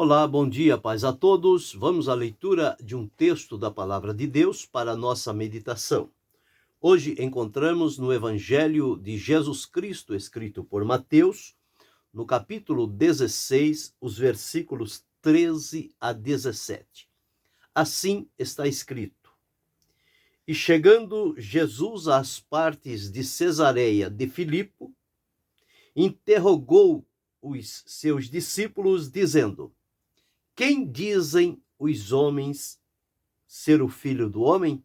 Olá, bom dia, paz a todos. Vamos à leitura de um texto da Palavra de Deus para a nossa meditação. Hoje encontramos no Evangelho de Jesus Cristo, escrito por Mateus, no capítulo 16, os versículos 13 a 17. Assim está escrito: E chegando Jesus às partes de Cesareia de Filipe, interrogou os seus discípulos, dizendo: Quem dizem os homens ser o Filho do Homem?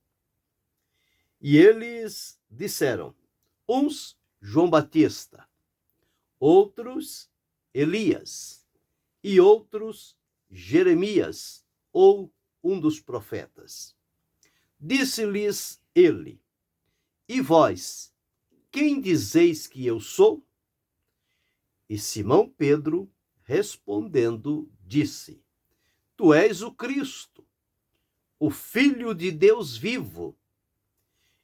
E eles disseram: uns João Batista, outros Elias, e outros Jeremias, ou um dos profetas. Disse-lhes ele: E vós, quem dizeis que eu sou? E Simão Pedro, respondendo, disse: Tu és o Cristo, o Filho de Deus vivo.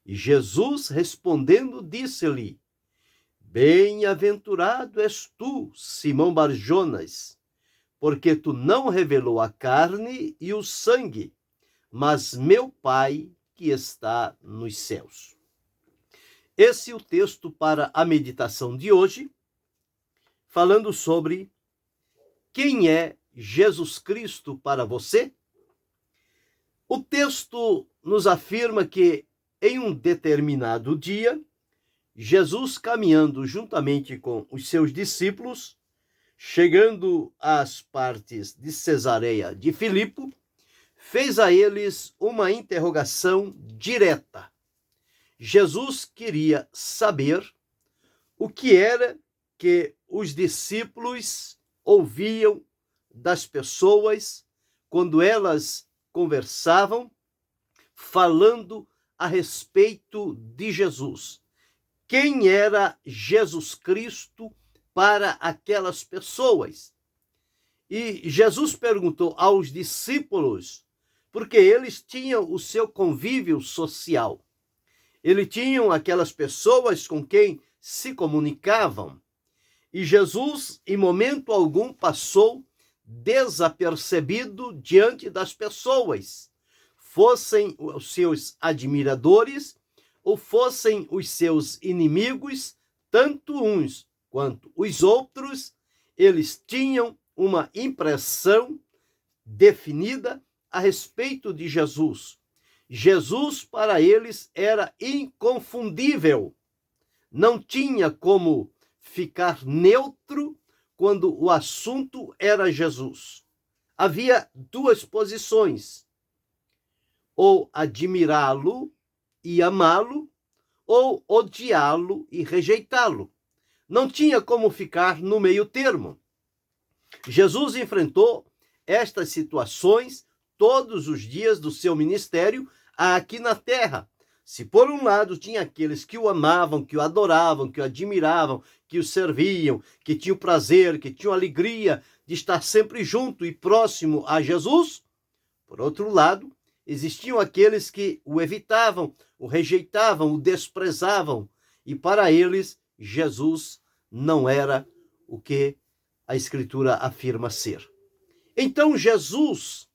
E Jesus, respondendo, disse-lhe: Bem-aventurado és tu, Simão Barjonas, porque tu não revelou a carne e o sangue, mas meu Pai que está nos céus. Esse é o texto para a meditação de hoje, falando sobre quem é Jesus Cristo para você. O texto nos afirma que, em um determinado dia, Jesus, caminhando juntamente com os seus discípulos, chegando às partes de Cesareia de Filipe, fez a eles uma interrogação direta. Jesus queria saber o que era que os discípulos ouviam das pessoas quando elas conversavam, falando a respeito de Jesus. Quem era Jesus Cristo para aquelas pessoas? E Jesus perguntou aos discípulos, porque eles tinham o seu convívio social. Eles tinham aquelas pessoas com quem se comunicavam. E Jesus, em momento algum, passou desapercebido diante das pessoas, fossem os seus admiradores ou fossem os seus inimigos, tanto uns quanto os outros, eles tinham uma impressão definida a respeito de Jesus. Jesus, para eles, era inconfundível. Não tinha como ficar neutro quando o assunto era Jesus. Havia duas posições: ou admirá-lo e amá-lo, ou odiá-lo e rejeitá-lo. Não tinha como ficar no meio termo. Jesus enfrentou estas situações todos os dias do seu ministério aqui na terra. Se por um lado tinha aqueles que o amavam, que o adoravam, que o admiravam, que o serviam, que tinham prazer, que tinham alegria de estar sempre junto e próximo a Jesus, por outro lado, existiam aqueles que o evitavam, o rejeitavam, o desprezavam, e para eles Jesus não era o que a Escritura afirma ser. Então Jesus,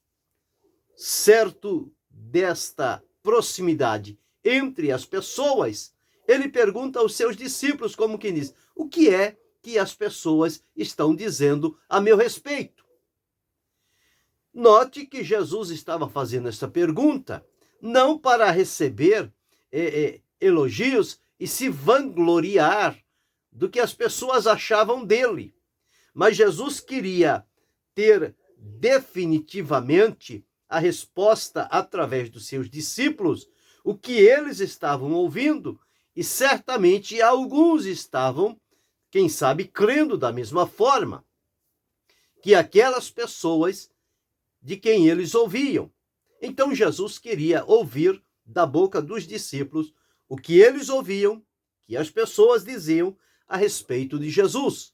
certo desta proximidade entre as pessoas, ele pergunta aos seus discípulos, como quem diz: o que é que as pessoas estão dizendo a meu respeito? Note que Jesus estava fazendo essa pergunta não para receber elogios e se vangloriar do que as pessoas achavam dele, mas Jesus queria ter definitivamente a resposta através dos seus discípulos, o que eles estavam ouvindo, e certamente alguns estavam, quem sabe, crendo da mesma forma que aquelas pessoas de quem eles ouviam. Então Jesus queria ouvir da boca dos discípulos o que eles ouviam, que as pessoas diziam a respeito de Jesus.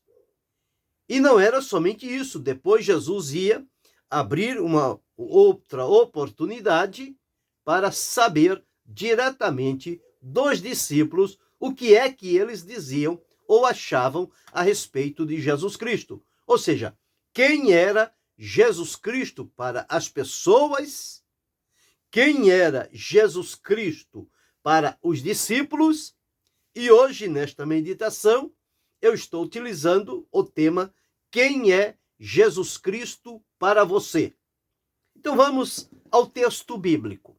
E não era somente isso. Depois Jesus ia abrir uma outra oportunidade para saber diretamente dos discípulos o que é que eles diziam ou achavam a respeito de Jesus Cristo. Ou seja, quem era Jesus Cristo para as pessoas, quem era Jesus Cristo para os discípulos, e hoje, nesta meditação, eu estou utilizando o tema quem é Jesus Cristo para você. Então vamos ao texto bíblico.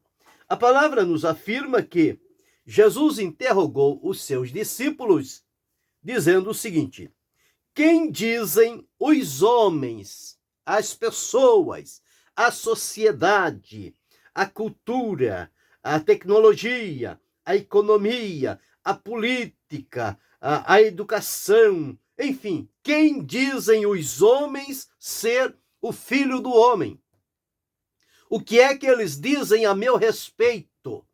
A palavra nos afirma que Jesus interrogou os seus discípulos, dizendo o seguinte: quem dizem os homens, as pessoas, a sociedade, a cultura, a tecnologia, a economia, a política, a educação, enfim, quem dizem os homens ser o Filho do Homem? O que é que eles dizem a meu respeito?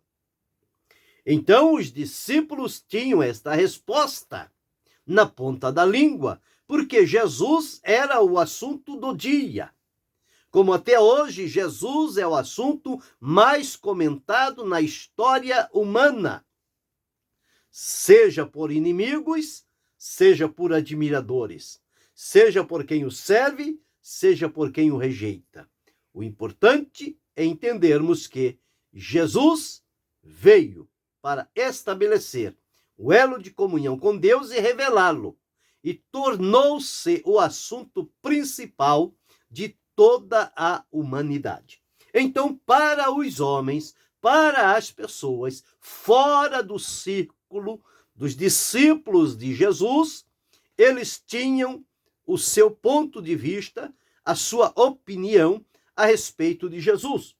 Então os discípulos tinham esta resposta na ponta da língua, porque Jesus era o assunto do dia. Como até hoje, Jesus é o assunto mais comentado na história humana, seja por inimigos, seja por admiradores, seja por quem o serve, seja por quem o rejeita. O importante é entendermos que Jesus veio para estabelecer o elo de comunhão com Deus e revelá-lo, e tornou-se o assunto principal de toda a humanidade. Então, para os homens, para as pessoas fora do círculo dos discípulos de Jesus, eles tinham o seu ponto de vista, a sua opinião a respeito de Jesus.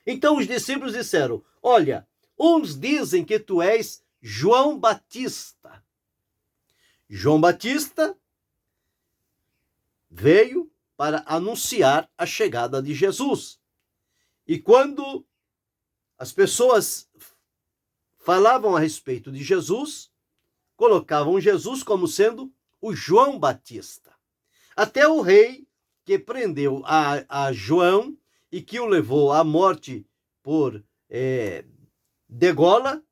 Então os discípulos disseram: olha, uns dizem que tu és João Batista. João Batista veio para anunciar a chegada de Jesus. E quando as pessoas falavam a respeito de Jesus, colocavam Jesus como sendo o João Batista. Até o rei que prendeu a João e que o levou à morte por degola,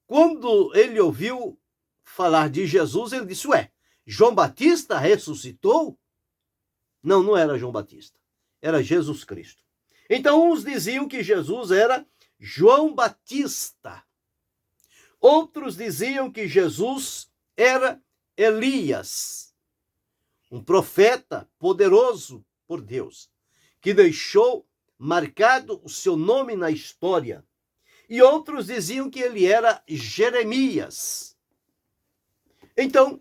quando ele ouviu falar de Jesus, ele disse: ué, João Batista ressuscitou? Não, não era João Batista, era Jesus Cristo. Então uns diziam que Jesus era João Batista. Outros diziam que Jesus era Elias, um profeta poderoso por Deus, que deixou marcado o seu nome na história. E outros diziam que ele era Jeremias. Então,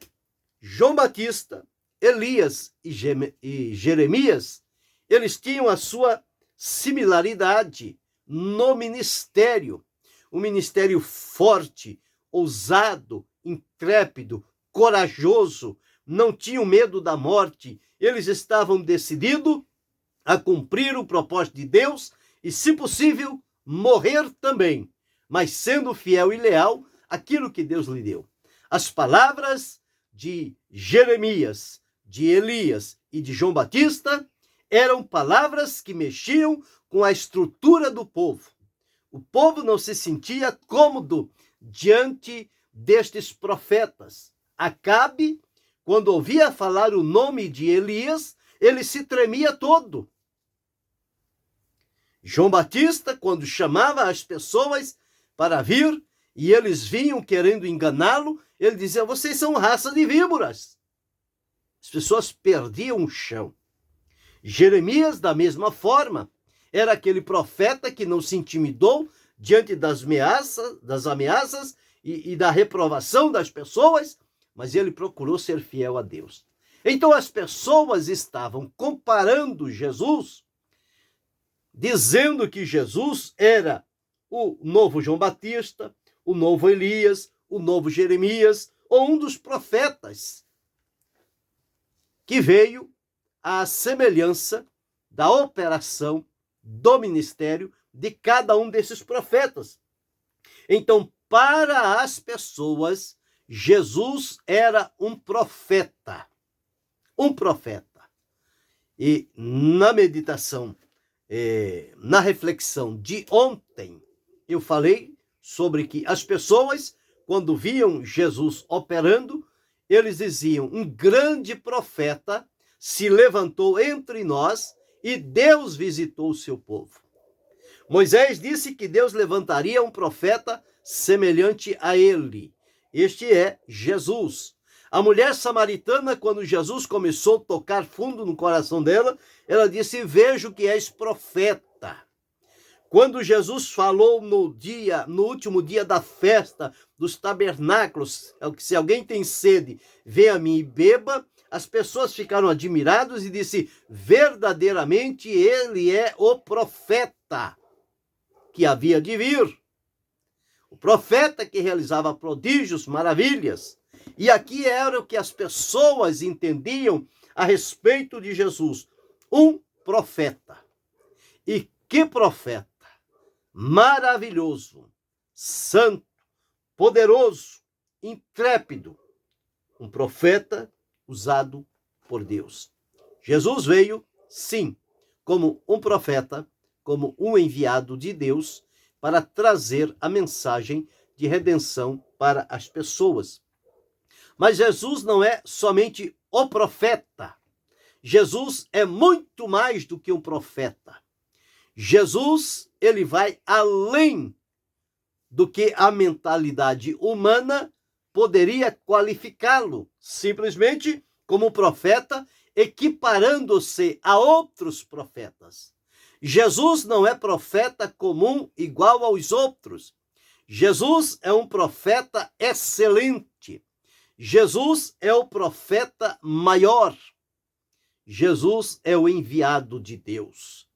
João Batista, Elias e Jeremias, eles tinham a sua similaridade no ministério. Um ministério forte, ousado, intrépido, corajoso, não tinham medo da morte. Eles estavam decididos a cumprir o propósito de Deus e, se possível, morrer também, mas sendo fiel e leal àquilo que Deus lhe deu. As palavras de Jeremias, de Elias e de João Batista eram palavras que mexiam com a estrutura do povo. O povo não se sentia cômodo diante destes profetas. Acabe, quando ouvia falar o nome de Elias, ele se tremia todo. João Batista, quando chamava as pessoas para vir, e eles vinham querendo enganá-lo, ele dizia: vocês são raça de víboras. As pessoas perdiam o chão. Jeremias, da mesma forma, era aquele profeta que não se intimidou diante das ameaças e da reprovação das pessoas, mas ele procurou ser fiel a Deus. Então as pessoas estavam comparando Jesus, dizendo que Jesus era o novo João Batista, o novo Elias, o novo Jeremias, ou um dos profetas que veio à semelhança da operação do ministério de cada um desses profetas. Então, para as pessoas, Jesus era um profeta. Um profeta. E na meditação, na reflexão de ontem, eu falei sobre que as pessoas, quando viam Jesus operando, eles diziam: um grande profeta se levantou entre nós e Deus visitou o seu povo. Moisés disse que Deus levantaria um profeta semelhante a ele. Este é Jesus. A mulher samaritana, quando Jesus começou a tocar fundo no coração dela, ela disse: vejo que és profeta. Quando Jesus falou no último dia da festa dos tabernáculos, se alguém tem sede, venha a mim e beba, as pessoas ficaram admiradas e disse: verdadeiramente ele é o profeta que havia de vir. O profeta que realizava prodígios, maravilhas. E aqui era o que as pessoas entendiam a respeito de Jesus. Um profeta. E que profeta! Maravilhoso, santo, poderoso, intrépido. Um profeta usado por Deus. Jesus veio, sim, como um profeta, como um enviado de Deus, para trazer a mensagem de redenção para as pessoas. Mas Jesus não é somente o profeta. Jesus é muito mais do que um profeta. Jesus, ele vai além do que a mentalidade humana poderia qualificá-lo, simplesmente como profeta, equiparando-se a outros profetas. Jesus não é profeta comum igual aos outros. Jesus é um profeta excelente. Jesus é o profeta maior. Jesus é o enviado de Deus.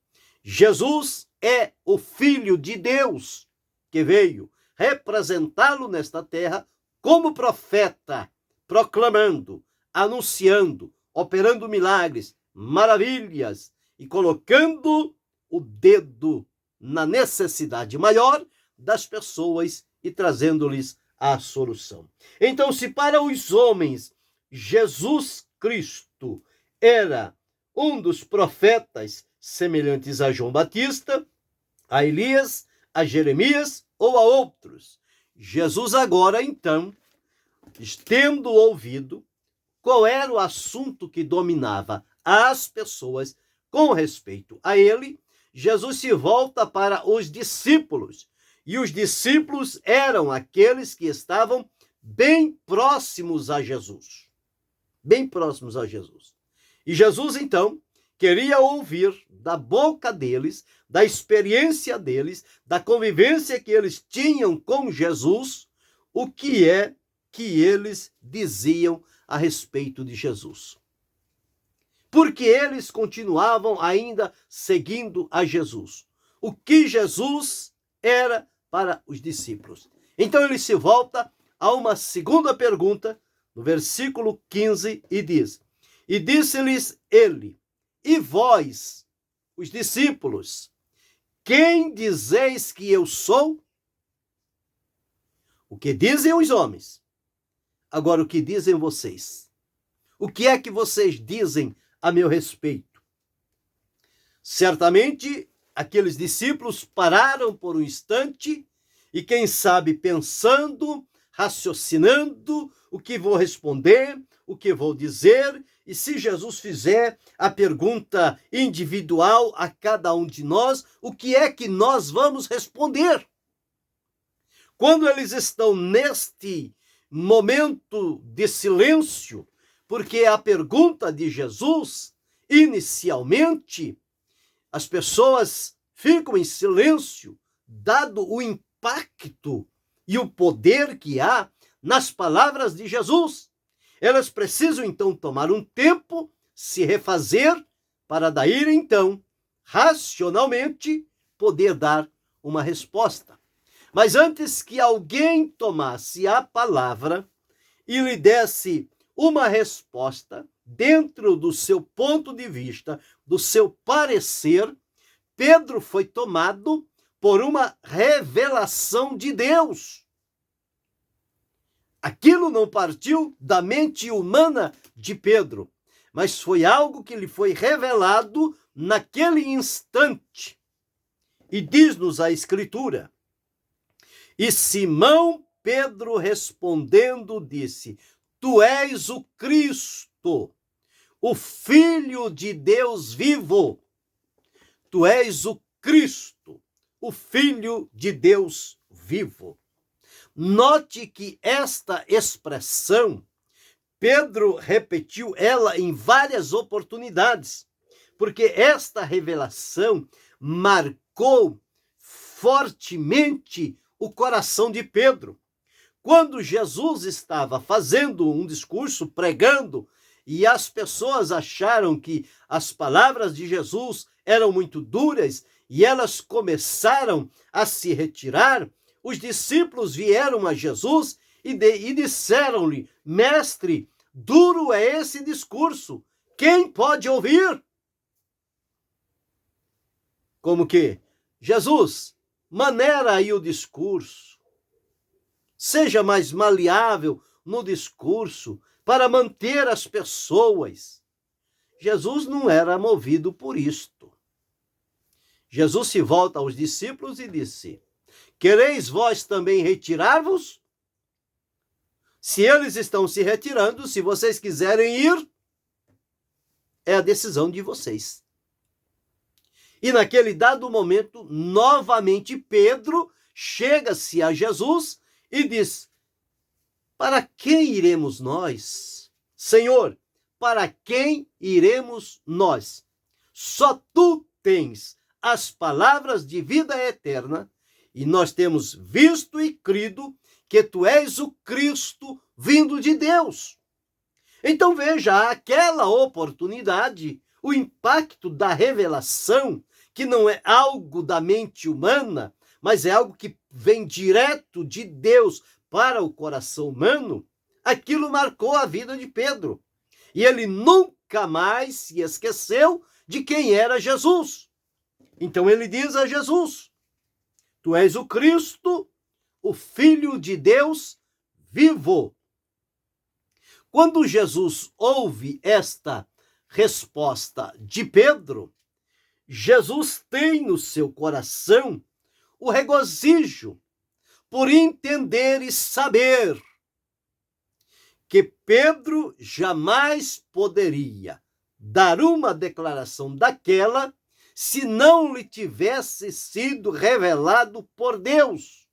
Jesus é o Filho de Deus que veio representá-lo nesta terra como profeta, proclamando, anunciando, operando milagres, maravilhas e colocando o dedo na necessidade maior das pessoas e trazendo-lhes a solução. Então, se para os homens Jesus Cristo era um dos profetas semelhantes a João Batista, a Elias, a Jeremias ou a outros, Jesus agora, então, tendo ouvido qual era o assunto que dominava as pessoas com respeito a ele, Jesus se volta para os discípulos. E os discípulos eram aqueles que estavam bem próximos a Jesus. Bem próximos a Jesus. E Jesus, então, queria ouvir da boca deles, da experiência deles, da convivência que eles tinham com Jesus, o que é que eles diziam a respeito de Jesus. Porque eles continuavam ainda seguindo a Jesus. O que Jesus era para os discípulos. Então ele se volta a uma segunda pergunta, no versículo 15, e diz: e disse-lhes ele: e vós, os discípulos, quem dizeis que eu sou? O que dizem os homens? Agora, o que dizem vocês? O que é que vocês dizem a meu respeito? Certamente, aqueles discípulos pararam por um instante e, quem sabe, pensando, raciocinando o que vou responder, o que vou dizer, e se Jesus fizer a pergunta individual a cada um de nós, o que é que nós vamos responder? Quando eles estão neste momento de silêncio, porque a pergunta de Jesus, inicialmente, as pessoas ficam em silêncio, dado o impacto e o poder que há nas palavras de Jesus. Elas precisam, então, tomar um tempo, se refazer, para daí, então, racionalmente, poder dar uma resposta. Mas antes que alguém tomasse a palavra e lhe desse uma resposta dentro do seu ponto de vista, do seu parecer, Pedro foi tomado por uma revelação de Deus. Aquilo não partiu da mente humana de Pedro, mas foi algo que lhe foi revelado naquele instante. E diz-nos a Escritura: e Simão Pedro respondendo disse: tu és o Cristo, o Filho de Deus vivo. Tu és o Cristo, o Filho de Deus vivo. Note que esta expressão, Pedro repetiu ela em várias oportunidades, porque esta revelação marcou fortemente o coração de Pedro. Quando Jesus estava fazendo um discurso, pregando, e as pessoas acharam que as palavras de Jesus eram muito duras e elas começaram a se retirar, os discípulos vieram a Jesus e disseram-lhe: Mestre, duro é esse discurso, quem pode ouvir? Como que? Jesus, maneira aí o discurso, seja mais maleável no discurso para manter as pessoas. Jesus não era movido por isto. Jesus se volta aos discípulos e disse: Quereis vós também retirar-vos? Se eles estão se retirando, se vocês quiserem ir, é a decisão de vocês. E naquele dado momento, novamente Pedro chega-se a Jesus e diz: Para quem iremos nós? Senhor, para quem iremos nós? Só tu tens as palavras de vida eterna, e nós temos visto e crido que tu és o Cristo vindo de Deus. Então veja, aquela oportunidade, o impacto da revelação, que não é algo da mente humana, mas é algo que vem direto de Deus para o coração humano, aquilo marcou a vida de Pedro. E ele nunca mais se esqueceu de quem era Jesus. Então ele diz a Jesus: Tu és o Cristo, o Filho de Deus vivo. Quando Jesus ouve esta resposta de Pedro, Jesus tem no seu coração o regozijo por entender e saber que Pedro jamais poderia dar uma declaração daquela se não lhe tivesse sido revelado por Deus.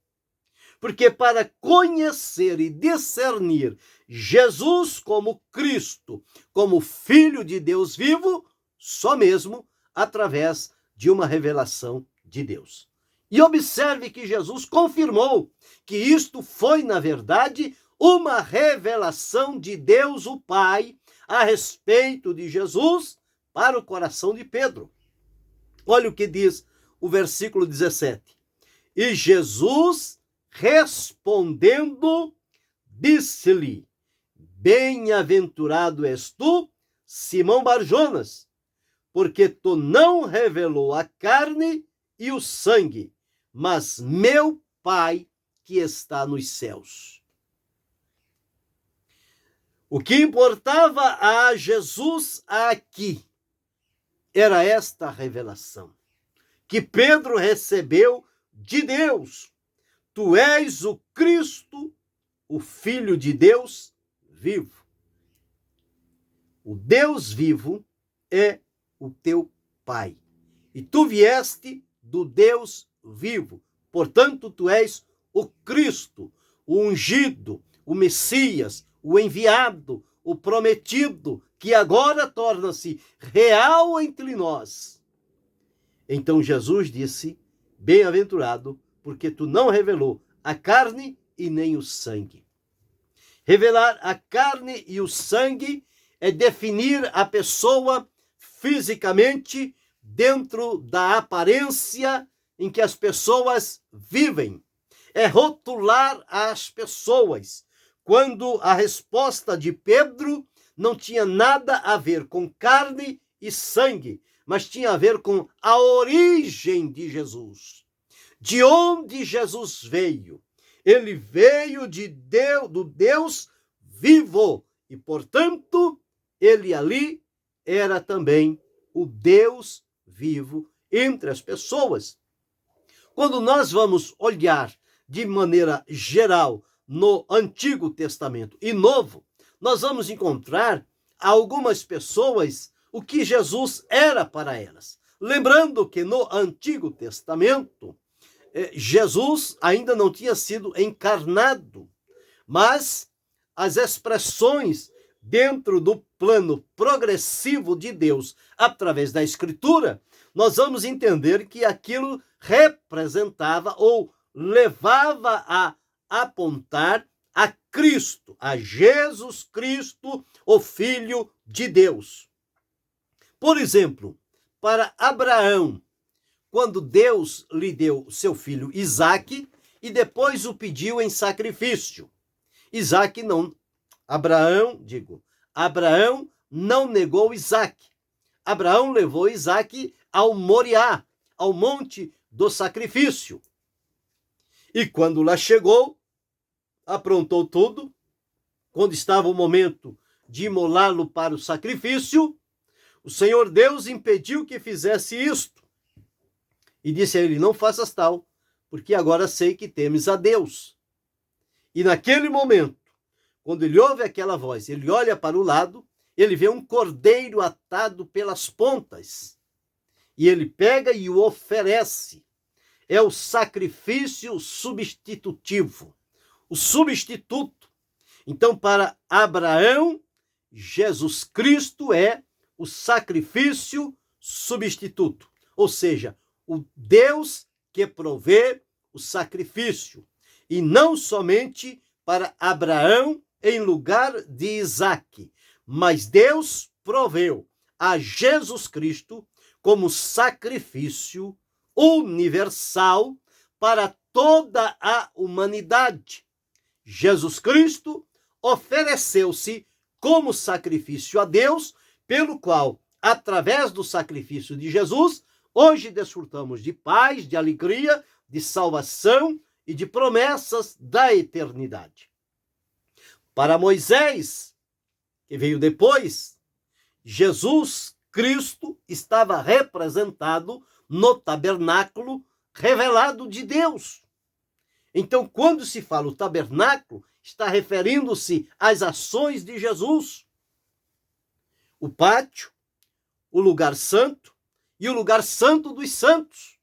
Porque para conhecer e discernir Jesus como Cristo, como Filho de Deus vivo, só mesmo através de uma revelação de Deus. E observe que Jesus confirmou que isto foi, na verdade, uma revelação de Deus, o Pai, a respeito de Jesus para o coração de Pedro. Olha o que diz o versículo 17. E Jesus, respondendo, disse-lhe: Bem-aventurado és tu, Simão Barjonas, porque tu não revelou a carne e o sangue, mas meu Pai que está nos céus. O que importava a Jesus aqui era esta revelação que Pedro recebeu de Deus. Tu és o Cristo, o Filho de Deus vivo. O Deus vivo é o teu Pai. E tu vieste do Deus vivo. Portanto, tu és o Cristo, o ungido, o Messias, o enviado, o prometido, que agora torna-se real entre nós. Então Jesus disse: Bem-aventurado, porque tu não revelou a carne e nem o sangue. Revelar a carne e o sangue é definir a pessoa fisicamente dentro da aparência em que as pessoas vivem. É rotular as pessoas, quando a resposta de Pedro não tinha nada a ver com carne e sangue, mas tinha a ver com a origem de Jesus. De onde Jesus veio? Ele veio do Deus vivo e, portanto, ele ali era também o Deus vivo entre as pessoas. Quando nós vamos olhar de maneira geral no Antigo Testamento e Novo, nós vamos encontrar a algumas pessoas o que Jesus era para elas. Lembrando que no Antigo Testamento, Jesus ainda não tinha sido encarnado, mas as expressões dentro do plano progressivo de Deus, através da Escritura, nós vamos entender que aquilo representava ou levava a apontar a Cristo, a Jesus Cristo, o Filho de Deus. Por exemplo, para Abraão, quando Deus lhe deu seu filho Isaque e depois o pediu em sacrifício. Abraão não negou Isaque. Abraão levou Isaque ao Moriá, ao monte do sacrifício. E quando lá chegou, aprontou tudo. Quando estava o momento de imolá-lo para o sacrifício, o Senhor Deus impediu que fizesse isto. E disse a ele: não faças tal, porque agora sei que temes a Deus. E naquele momento, quando ele ouve aquela voz, ele olha para o lado, ele vê um cordeiro atado pelas pontas. E ele pega e o oferece. É o sacrifício substitutivo, o substituto. Então, para Abraão, Jesus Cristo é o sacrifício substituto, ou seja, o Deus que provê o sacrifício, e não somente para Abraão em lugar de Isaque, mas Deus proveu a Jesus Cristo como sacrifício universal para toda a humanidade. Jesus Cristo ofereceu-se como sacrifício a Deus, pelo qual, através do sacrifício de Jesus, hoje desfrutamos de paz, de alegria, de salvação e de promessas da eternidade. Para Moisés, que veio depois, Jesus Cristo estava representado no tabernáculo revelado de Deus. Então, quando se fala o tabernáculo, está referindo-se às ações de Jesus. O pátio, o lugar santo e o lugar santo dos santos,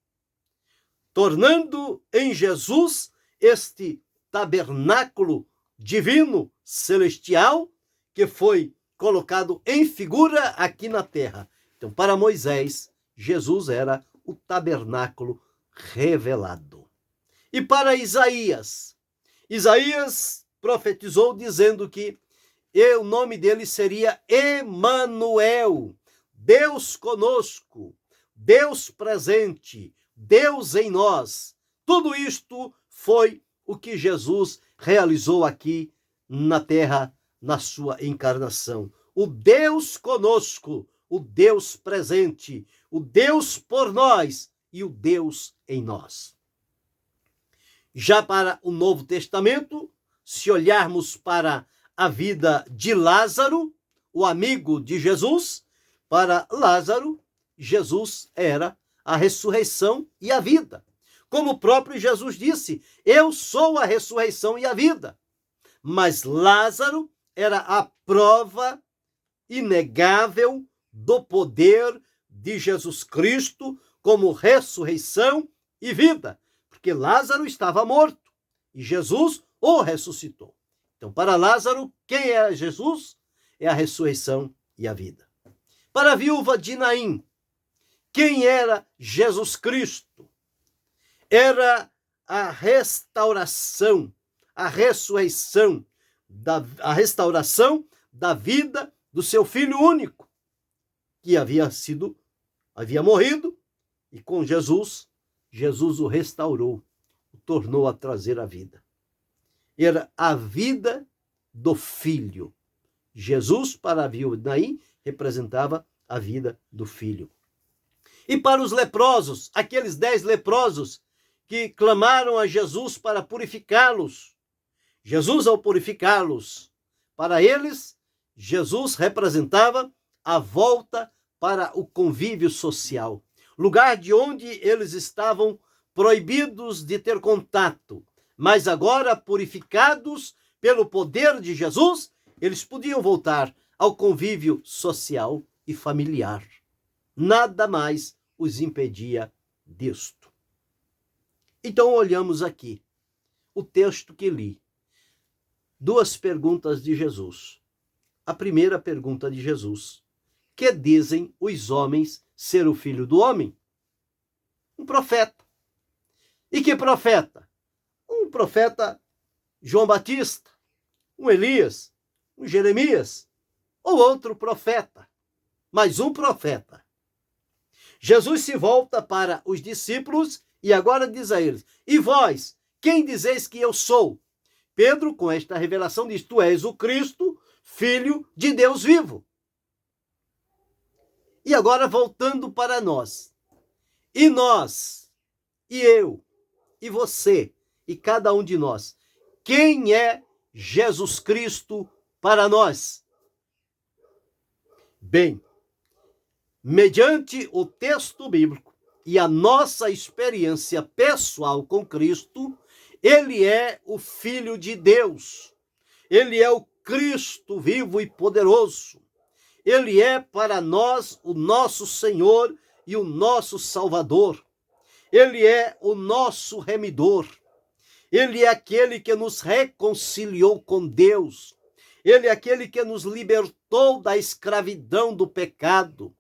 tornando em Jesus este tabernáculo divino, celestial, que foi colocado em figura aqui na terra. Então, para Moisés, Jesus era o tabernáculo revelado. E para Isaías, Isaías profetizou dizendo que o nome dele seria Emanuel, Deus conosco, Deus presente, Deus em nós. Tudo isto foi o que Jesus realizou aqui na terra, na sua encarnação. O Deus conosco, o Deus presente, o Deus por nós e o Deus em nós. Já para o Novo Testamento, se olharmos para a vida de Lázaro, o amigo de Jesus, para Lázaro, Jesus era a ressurreição e a vida. Como o próprio Jesus disse: eu sou a ressurreição e a vida. Mas Lázaro era a prova inegável do poder de Jesus Cristo como ressurreição e vida, porque Lázaro estava morto e Jesus o ressuscitou. Então, para Lázaro, quem é Jesus? É a ressurreição e a vida. Para a viúva de Naim, quem era Jesus Cristo? Era a restauração, a ressurreição, a restauração da vida do seu filho único, que havia morrido, e com Jesus o restaurou, o tornou a trazer a vida. Era a vida do filho. Jesus, para a viúva de Naim, representava a vida do filho. E para os leprosos, aqueles 10 leprosos que clamaram a Jesus para purificá-los, Jesus, ao purificá-los, para eles, Jesus representava a volta para o convívio social, lugar de onde eles estavam proibidos de ter contato, mas agora purificados pelo poder de Jesus, eles podiam voltar ao convívio social e familiar. Nada mais os impedia disto. Então, olhamos aqui o texto que li. Duas perguntas de Jesus. A primeira pergunta de Jesus: que dizem os homens ser o Filho do Homem? Um profeta. E que profeta? Um profeta João Batista, um Elias, um Jeremias, ou outro profeta, mas um profeta. Jesus se volta para os discípulos e agora diz a eles: e vós, quem dizeis que eu sou? Pedro, com esta revelação, diz: tu és o Cristo, Filho de Deus vivo. E agora voltando para nós. E nós, e eu, e você, e cada um de nós, quem é Jesus Cristo para nós? Bem, mediante o texto bíblico e a nossa experiência pessoal com Cristo, ele é o Filho de Deus. Ele é o Cristo vivo e poderoso. Ele é para nós o nosso Senhor e o nosso Salvador. Ele é o nosso remidor. Ele é aquele que nos reconciliou com Deus. Ele é aquele que nos libertou da escravidão do pecado.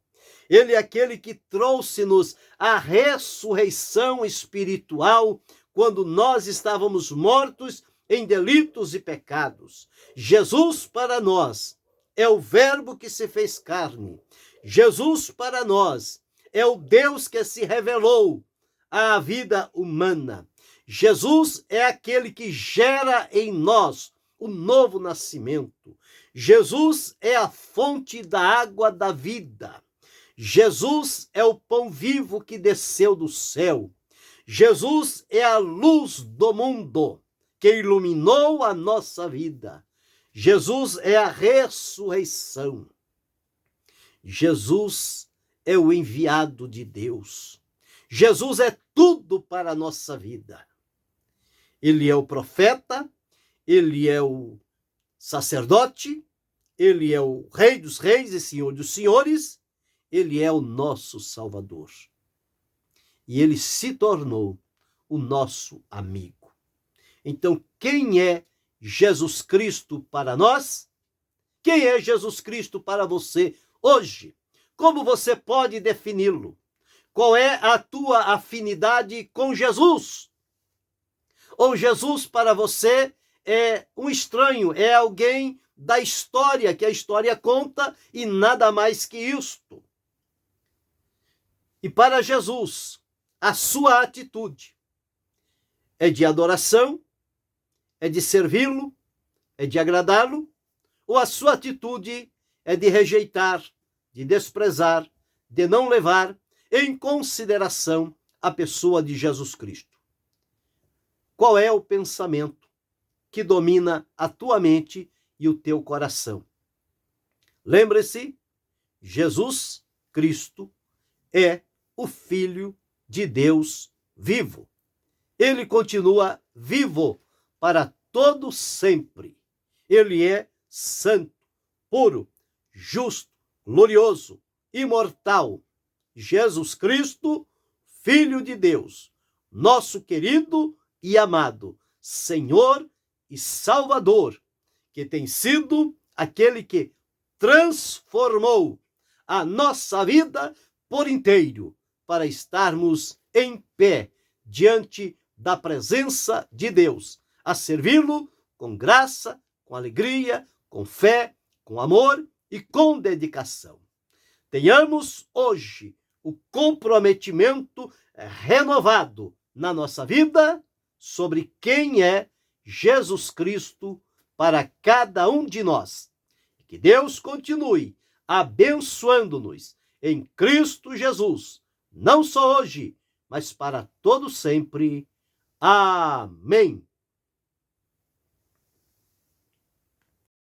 Ele é aquele que trouxe-nos a ressurreição espiritual quando nós estávamos mortos em delitos e pecados. Jesus para nós é o Verbo que se fez carne. Jesus para nós é o Deus que se revelou à vida humana. Jesus é aquele que gera em nós o novo nascimento. Jesus é a fonte da água da vida. Jesus é o pão vivo que desceu do céu. Jesus é a luz do mundo que iluminou a nossa vida. Jesus é a ressurreição. Jesus é o enviado de Deus. Jesus é tudo para a nossa vida. Ele é o profeta, ele é o sacerdote, ele é o Rei dos Reis e Senhor dos Senhores, ele é o nosso Salvador. E ele se tornou o nosso amigo. Então, quem é Jesus Cristo para nós? Quem é Jesus Cristo para você hoje? Como você pode defini-lo? Qual é a tua afinidade com Jesus? Ou Jesus para você é um estranho, é alguém da história, que a história conta e nada mais que isto? E para Jesus, a sua atitude é de adoração, é de servi-lo, é de agradá-lo, ou a sua atitude é de rejeitar, de desprezar, de não levar em consideração a pessoa de Jesus Cristo? Qual é o pensamento que domina a tua mente e o teu coração? Lembre-se, Jesus Cristo é o Filho de Deus vivo. Ele continua vivo para todo sempre. Ele é santo, puro, justo, glorioso, imortal. Jesus Cristo, Filho de Deus, nosso querido e amado Senhor e Salvador, que tem sido aquele que transformou a nossa vida por inteiro, para estarmos em pé diante da presença de Deus, a servi-lo com graça, com alegria, com fé, com amor e com dedicação. Tenhamos hoje o comprometimento renovado na nossa vida sobre quem é Jesus Cristo para cada um de nós. Que Deus continue abençoando-nos em Cristo Jesus, não só hoje, mas para todo sempre. Amém.